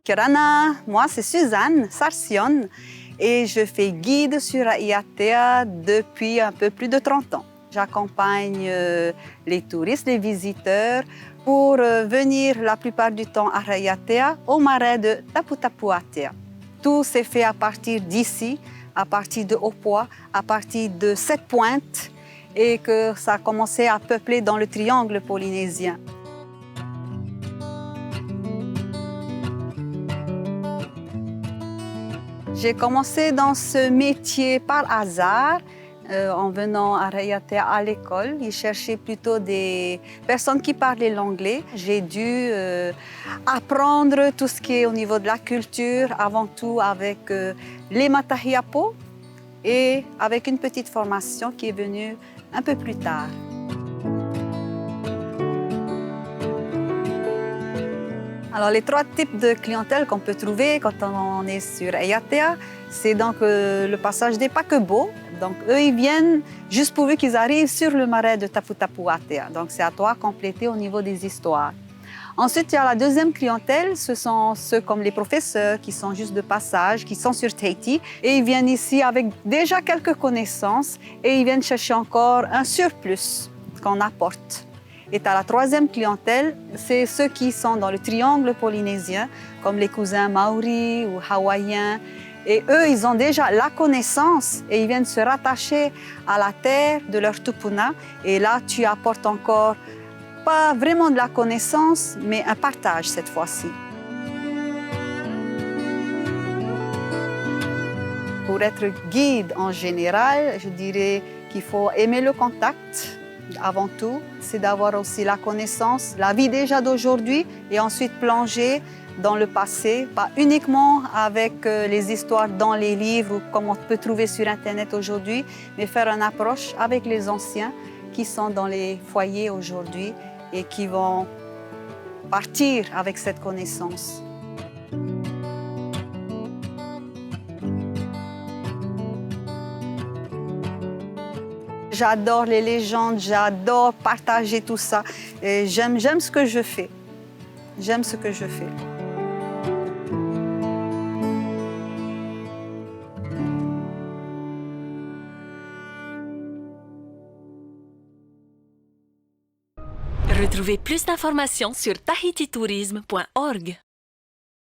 Kirana, moi c'est Suzanne Sarsion et je fais guide sur Raiatea depuis un peu plus de 30 ans. J'accompagne les touristes, les visiteurs pour venir la plupart du temps à Raiatea, au marais de Taputapuatea. Tout s'est fait à partir d'ici, à partir de Opua, à partir de cette pointe et que ça a commencé à peupler dans le triangle polynésien. J'ai commencé dans ce métier par hasard en venant à Raiatea à l'école. Ils cherchaient plutôt des personnes qui parlaient l'anglais. J'ai dû apprendre tout ce qui est au niveau de la culture, avant tout avec les matahiapo et avec une petite formation qui est venue un peu plus tard. Alors, les 3 types de clientèle qu'on peut trouver quand on est sur Raiatea, c'est donc le passage des paquebots. Donc, eux, ils viennent juste pourvu qu'ils arrivent sur le marais de Taputapuatea. Donc, c'est à toi de compléter au niveau des histoires. Ensuite, il y a la deuxième clientèle, ce sont ceux comme les professeurs qui sont juste de passage, qui sont sur Tahiti et ils viennent ici avec déjà quelques connaissances et ils viennent chercher encore un surplus qu'on apporte. Et à la troisième clientèle, c'est ceux qui sont dans le triangle polynésien, comme les cousins maoris ou hawaïens. Et eux, ils ont déjà la connaissance et ils viennent se rattacher à la terre de leur tupuna. Et là, tu apportes encore pas vraiment de la connaissance, mais un partage cette fois-ci. Pour être guide en général, je dirais qu'il faut aimer le contact. Avant tout, c'est d'avoir aussi la connaissance, la vie déjà d'aujourd'hui et ensuite plonger dans le passé, pas uniquement avec les histoires dans les livres ou comme on peut trouver sur Internet aujourd'hui, mais faire une approche avec les anciens qui sont dans les foyers aujourd'hui et qui vont partir avec cette connaissance. J'adore les légendes, j'adore partager tout ça. J'aime ce que je fais. J'aime ce que je fais. Retrouvez plus d'informations sur tahititourisme.org.